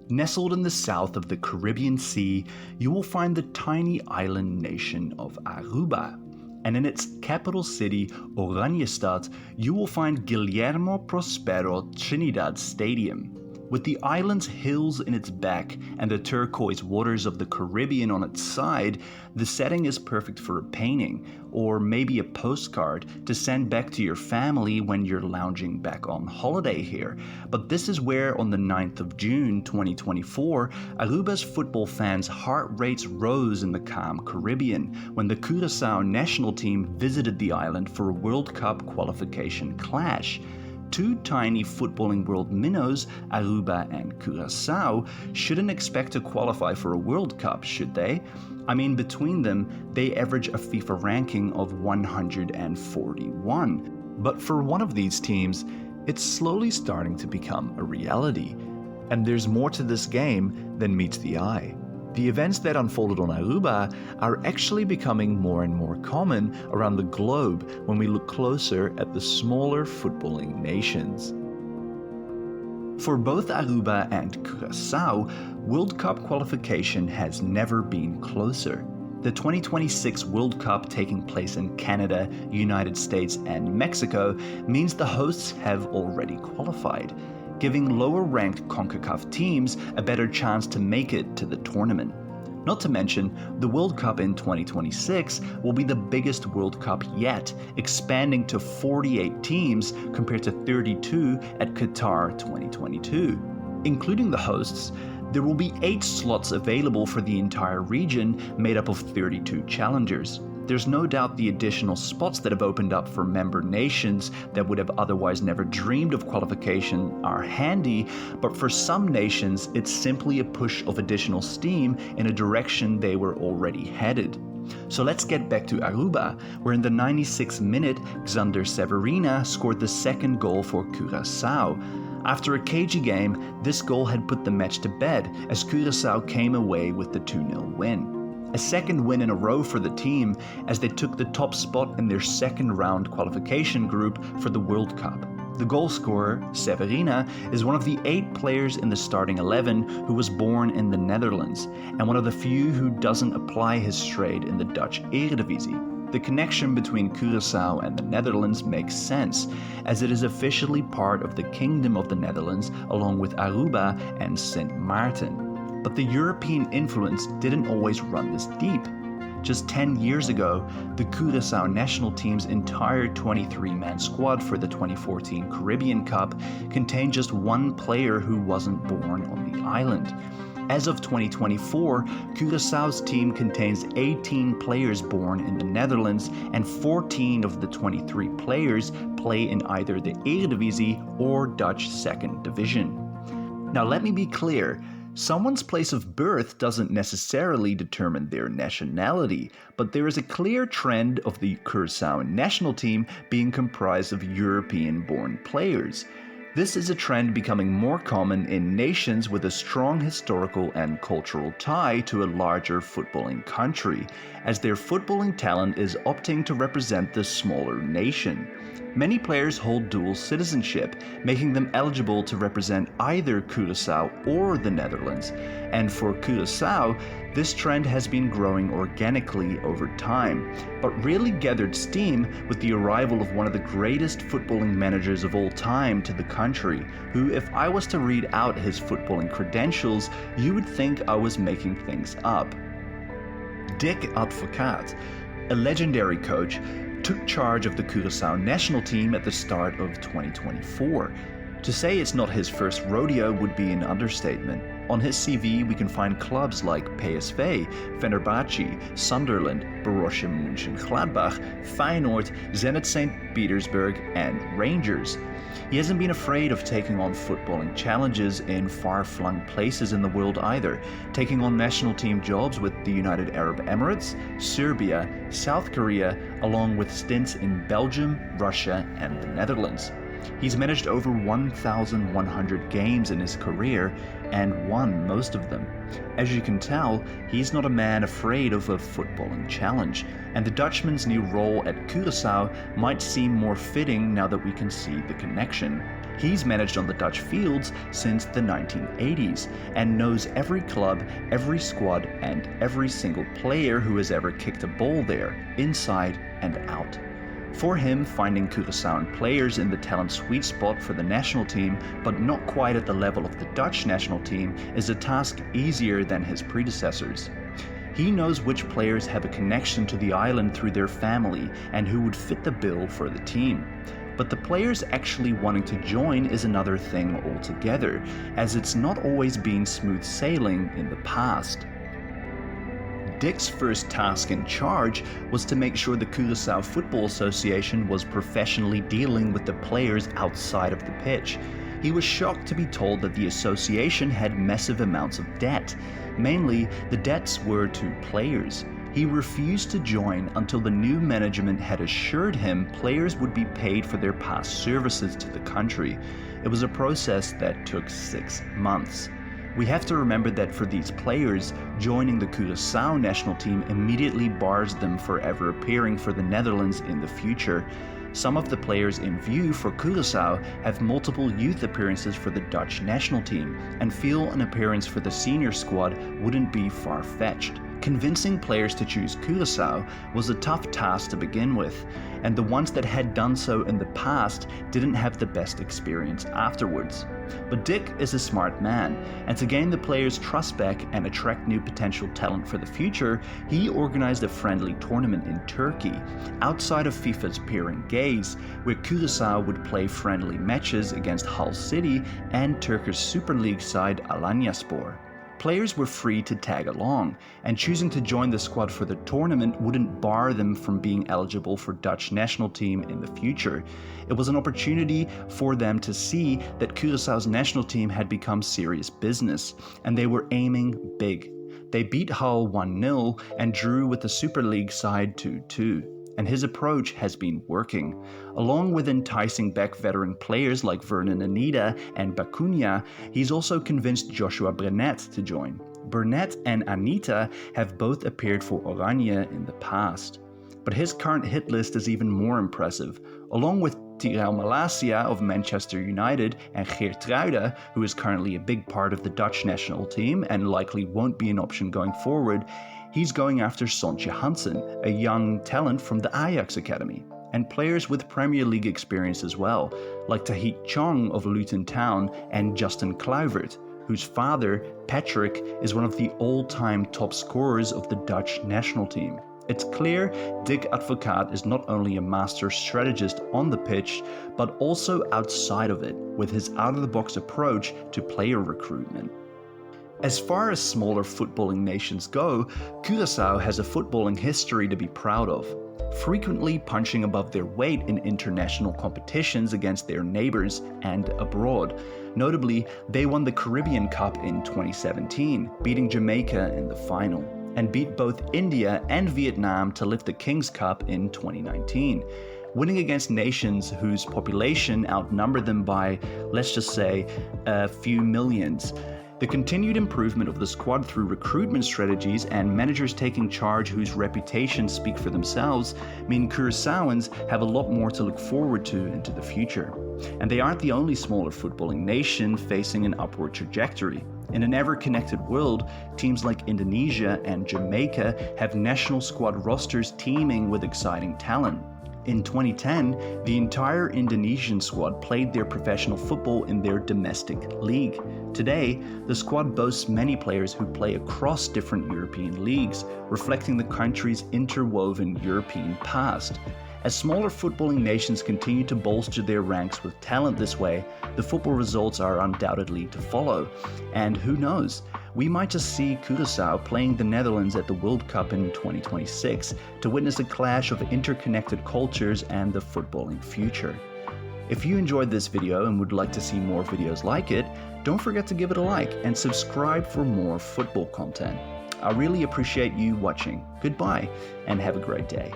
Nestled in the south of the Caribbean Sea, you will find the tiny island nation of Aruba. And in its capital city, Oranje, you will find Guillermo Prospero Trinidad Stadium. With the island's hills in its back and the turquoise waters of the Caribbean on its side, the setting is perfect for a painting, or maybe a postcard to send back to your family when you're lounging back on holiday here. But this is where on the 9th of June 2024, Aruba's football fans' heart rates rose in the calm Caribbean when the Curacao National Team visited the island for a World Cup qualification clash. Two tiny footballing world minnows, Aruba and Curaçao, shouldn't expect to qualify for a World Cup, should they? I mean, between them, they average a FIFA ranking of 141. But for one of these teams, it's slowly starting to become a reality. And there's more to this game than meets the eye. The events that unfolded on Aruba are actually becoming more and more common around the globe when we look closer at the smaller footballing nations. For both Aruba and Curaçao, World Cup qualification has never been closer. The 2026 World Cup taking place in Canada, United States, and Mexico means the hosts have already qualified, giving lower-ranked CONCACAF teams a better chance to make it to the tournament. Not to mention, the World Cup in 2026 will be the biggest World Cup yet, expanding to 48 teams compared to 32 at Qatar 2022. Including the hosts, there will be 8 slots available for the entire region, made up of 32 challengers. There's no doubt the additional spots that have opened up for member nations that would have otherwise never dreamed of qualification are handy, but for some nations it's simply a push of additional steam in a direction they were already headed. So let's get back to Aruba, where in the 96th minute, Xander Severina scored the second goal for Curaçao. After a cagey game, this goal had put the match to bed as Curaçao came away with the 2-0 win. A second win in a row for the team as they took the top spot in their second round qualification group for the World Cup. The goal scorer, Severina, is one of the 8 players in the starting 11 who was born in the Netherlands, and one of the few who doesn't apply his trade in the Dutch Eredivisie. The connection between Curaçao and the Netherlands makes sense, as it is officially part of the Kingdom of the Netherlands along with Aruba and Sint Maarten. But the European influence didn't always run this deep. Just 10 years ago, the Curacao National Team's entire 23-man squad for the 2014 Caribbean Cup contained just one player who wasn't born on the island. As of 2024, Curaçao's team contains 18 players born in the Netherlands, and 14 of the 23 players play in either the Eredivisie or Dutch Second Division. Now let me be clear. Someone's place of birth doesn't necessarily determine their nationality, but there is a clear trend of the Curacao national team being comprised of European-born players. This is a trend becoming more common in nations with a strong historical and cultural tie to a larger footballing country, as their footballing talent is opting to represent the smaller nation. Many players hold dual citizenship, making them eligible to represent either Curaçao or the Netherlands. And for Curaçao, this trend has been growing organically over time, but really gathered steam with the arrival of one of the greatest footballing managers of all time to the country, who, if I was to read out his footballing credentials, you would think I was making things up. Dick Advocaat, a legendary coach, took charge of the Curacao national team at the start of 2024. To say it's not his first rodeo would be an understatement. On his CV, we can find clubs like PSV, Fenerbahce, Sunderland, Borussia Mönchengladbach, Feyenoord, Zenit St. Petersburg, and Rangers. He hasn't been afraid of taking on footballing challenges in far-flung places in the world either, taking on national team jobs with the United Arab Emirates, Serbia, South Korea, along with stints in Belgium, Russia, and the Netherlands. He's managed over 1,100 games in his career and won most of them. As you can tell, he's not a man afraid of a footballing challenge, and the Dutchman's new role at Curaçao might seem more fitting now that we can see the connection. He's managed on the Dutch fields since the 1980s and knows every club, every squad, and every single player who has ever kicked a ball there, inside and out. For him, finding Curaçaoan players in the talent sweet spot for the national team, but not quite at the level of the Dutch national team, is a task easier than his predecessors. He knows which players have a connection to the island through their family and who would fit the bill for the team. But the players actually wanting to join is another thing altogether, as it's not always been smooth sailing in the past. Dick's first task in charge was to make sure the Curacao Football Association was professionally dealing with the players outside of the pitch. He was shocked to be told that the association had massive amounts of debt. Mainly, the debts were to players. He refused to join until the new management had assured him players would be paid for their past services to the country. It was a process that took 6 months. We have to remember that for these players, joining the Curacao national team immediately bars them for ever appearing for the Netherlands in the future. Some of the players in view for Curaçao have multiple youth appearances for the Dutch national team and feel an appearance for the senior squad wouldn't be far-fetched. Convincing players to choose Curaçao was a tough task to begin with, and the ones that had done so in the past didn't have the best experience afterwards. But Dick is a smart man, and to gain the players' trust back and attract new potential talent for the future, he organized a friendly tournament in Turkey, outside of FIFA's peering gaze, where Curaçao would play friendly matches against Hull City and Turkish Super League side Alanyaspor. Players were free to tag along, and choosing to join the squad for the tournament wouldn't bar them from being eligible for Dutch national team in the future. It was an opportunity for them to see that Curaçao's national team had become serious business, and they were aiming big. They beat Hull 1-0 and drew with the Super League side 2-2. And his approach has been working. Along with enticing back veteran players like Vernon Anita and Bacunia, he's also convinced Joshua Brenet to join. Brenet and Anita have both appeared for Oranje in the past. But his current hit list is even more impressive. Along with Tyrell Malacia of Manchester United and Geertruida, who is currently a big part of the Dutch national team and likely won't be an option going forward, he's going after Sontje Hansen, a young talent from the Ajax Academy, and players with Premier League experience as well, like Tahit Chong of Luton Town and Justin Kluivert, whose father, Patrick, is one of the all-time top scorers of the Dutch national team. It's clear Dick Advocaat is not only a master strategist on the pitch, but also outside of it, with his out-of-the-box approach to player recruitment. As far as smaller footballing nations go, Curaçao has a footballing history to be proud of, frequently punching above their weight in international competitions against their neighbors and abroad. Notably, they won the Caribbean Cup in 2017, beating Jamaica in the final, and beat both India and Vietnam to lift the King's Cup in 2019. Winning against nations whose population outnumbered them by, let's just say, a few millions. The continued improvement of the squad through recruitment strategies and managers taking charge whose reputations speak for themselves mean Curaçaoans have a lot more to look forward to into the future. And they aren't the only smaller footballing nation facing an upward trajectory. In an ever-connected world, teams like Indonesia and Jamaica have national squad rosters teeming with exciting talent. In 2010, the entire Indonesian squad played their professional football in their domestic league. Today, the squad boasts many players who play across different European leagues, reflecting the country's interwoven European past. As smaller footballing nations continue to bolster their ranks with talent this way, the football results are undoubtedly to follow. And who knows, we might just see Curaçao playing the Netherlands at the World Cup in 2026 to witness a clash of interconnected cultures and the footballing future. If you enjoyed this video and would like to see more videos like it, don't forget to give it a like and subscribe for more football content. I really appreciate you watching. Goodbye and have a great day.